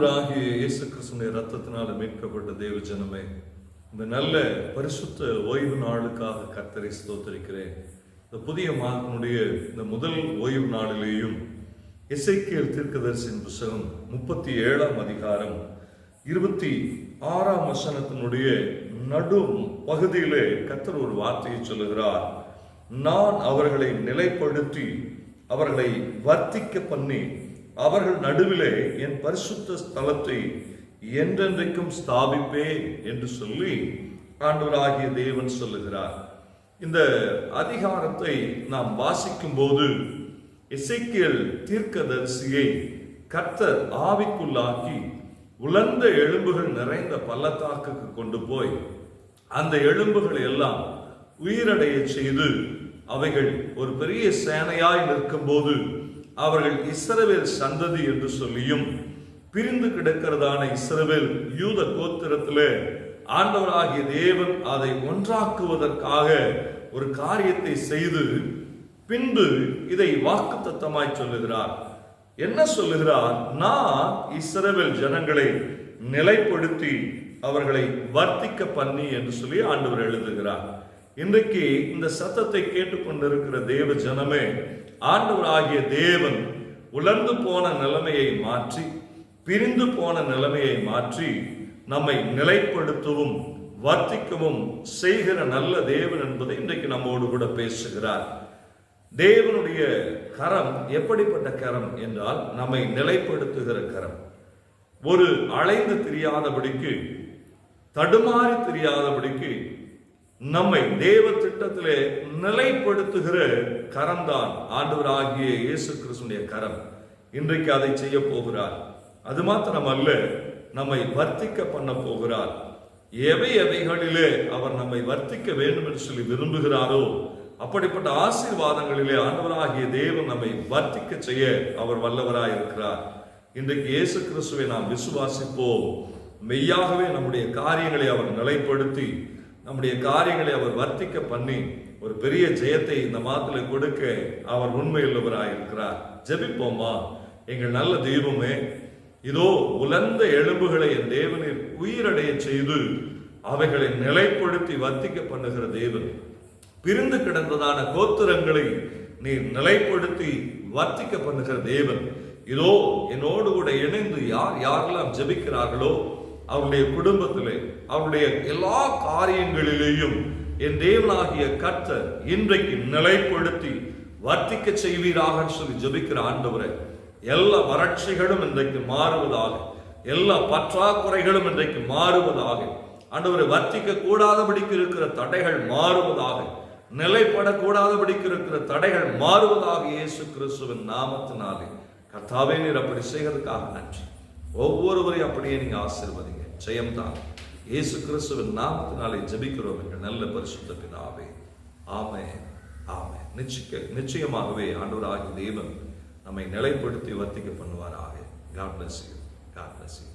ஆண்டவராகிய இயேசு கிறிஸ்துவின் இரத்தத்தினால மீட்கப்பட்ட தேவ ஜனமே, இந்த நல்ல பரிசுத்த ஓய்வு நாளுக்காக கர்த்தரை ஸ்தோத்திரிக்கிறேன். இந்த புதிய மாதத்தினுடைய இந்த முதல் ஓய்வு நாளிலேயும் எசேக்கியேல் தீர்க்கதரிசியின் புத்தகம் 37ஆம் அதிகாரம் 26ஆம் வசனத்தினுடைய நடு பகுதியிலே கர்த்தர் ஒரு வார்த்தையை சொல்லுகிறார். நான் அவர்களை நிலைப்படுத்தி அவர்களை வர்த்திக்க பண்ணி அவர்கள் நடுவிலே என் பரிசுத்த ஸ்தலத்தை என்றென்றைக்கும் ஸ்தாபிப்பேன் என்று சொல்லி ஆண்டவராகிய தேவன் சொல்லுகிறார். இந்த அதிகாரத்தை நாம் வாசிக்கும் போது எசேக்கியேல் தீர்க்கதரிசியை கர்த்தர் ஆவிக்குள்ளாக்கி உலர்ந்த எலும்புகள் நிறைந்த பள்ளத்தாக்குக்கு கொண்டு போய் அந்த எலும்புகளை எல்லாம் உயிரடைய செய்து அவைகள் ஒரு பெரிய சேனையாய் நிற்கும் போது அவர்கள் இஸ்ரவேல் சந்ததி என்று சொல்லியும் பிரிந்து கிடக்கிறதான இஸ்ரவேல் யூத கோத்திரத்திலே ஆண்டவராகிய தேவன் அதை ஒன்றாக்குவதற்காக ஒரு காரியத்தை செய்து பின்பு இதை வாக்குத்தத்தமாய் சொல்லுகிறார். என்ன சொல்லுகிறார்? நான் இஸ்ரவேல் ஜனங்களை நிலைப்படுத்தி அவர்களை வர்த்திக்க பண்ணி என்று சொல்லி ஆண்டவர் எழுதுகிறார். இன்றைக்கு இந்த சத்தத்தை கேட்டுக்கொண்டிருக்கிற தேவ ஜனமே, ஆண்டவராகிய தேவன் உலர்ந்து போன நிலைமையை மாற்றி பிரிந்து போன நிலைமையை மாற்றி நம்மை நிலைப்படுத்தவும் வர்த்திக்கவும் செய்கிற நல்ல தேவன் என்பதை இன்றைக்கு நம்மோடு கூட பேசுகிறார். தேவனுடைய கரம் எப்படிப்பட்ட கரம் என்றால் நம்மை நிலைப்படுத்துகிற கரம். ஒரு அலைந்து தெரியாதபடிக்கு தடுமாறி தெரியாதபடிக்கு நம்மை தேவ திட்டத்திலே நிலைப்படுத்துகிற கரம்தான் ஆண்டவராகிய இயேசு கிறிஸ்துவின் கரம். இன்றைக்கு அதை செய்ய போகிறார். அது மாத்திரமல்ல, நம்மை வர்த்திக்க பண்ண போகிறார். எவைகளிலே அவர் நம்மை வர்த்திக்க வேண்டும் என்று சொல்லி விரும்புகிறாரோ அப்படிப்பட்ட ஆசீர்வாதங்களிலே ஆண்டவராகிய தேவன் நம்மை வர்த்திக்க செய்ய அவர் வல்லவராய் இருக்கிறார். இன்றைக்கு இயேசு கிறிஸ்துவை நாம் விசுவாசிப்போம். மெய்யாகவே நம்முடைய காரியங்களை அவர் நிலைப்படுத்தி நம்முடைய காரியங்களை அவர் வர்த்திக்க பண்ணி ஒரு பெரிய ஜெயத்தை இந்த மாதத்தில் கொடுக்க அவர் உண்மையுள்ளவராய் இருக்கிறார். ஜெபிப்போமா? எங்கள் நல்ல தெய்வமே, இதோ உலர்ந்த எலும்புகளை என் தேவனில் உயிரடைய செய்து அவைகளை நிலைப்படுத்தி வர்த்திக்க பண்ணுகிற தேவன், பிரிந்து கிடந்ததான கோத்திரங்களை நீர் நிலைப்படுத்தி வர்த்திக்க பண்ணுகிற தேவன், இதோ என்னோடு கூட இணைந்து யாரெல்லாம் ஜெபிக்கிறார்களோ அவருடைய குடும்பத்திலே அவருடைய எல்லா காரியங்களிலேயும் என் தேவனாகிய கர்த்தர் இன்றைக்கு நிலைப்படுத்தி வர்த்திக்க செய்வீராக சொல்லி ஜெபிக்கிற ஆண்டவரே, எல்லா வறட்சிகளும் இன்றைக்கு மாறுவதாக, எல்லா பற்றாக்குறைகளும் இன்றைக்கு மாறுவதாக, ஆண்டவரை வர்த்திக்க கூடாதபடிக்கு இருக்கிற தடைகள் மாறுவதாக, நிலைப்படக்கூடாதபடிக்கு இருக்கிற தடைகள் மாறுவதாக இயேசு கிறிஸ்துவின் நாமத்தினாலே கர்த்தாவே நீர் அப்படி செய்கிறதுக்காக நன்றி. ஒவ்வொருவரையும் அப்படியே நீங்க ஆசீர்வதிங்க. ஜெயம்தான் இயேசு கிறிஸ்துவின் நாமத்தினாலே ஜெபிக்கிறோம் எங்கள் நல்ல பரிசுத்த பிதாவே. ஆமென், ஆமென். நிச்சயமாகவே ஆண்டவராகிய தேவன் நம்மை நிலைப்படுத்தி வர்த்திக்க பண்ணுவாராக. God bless you. God bless you.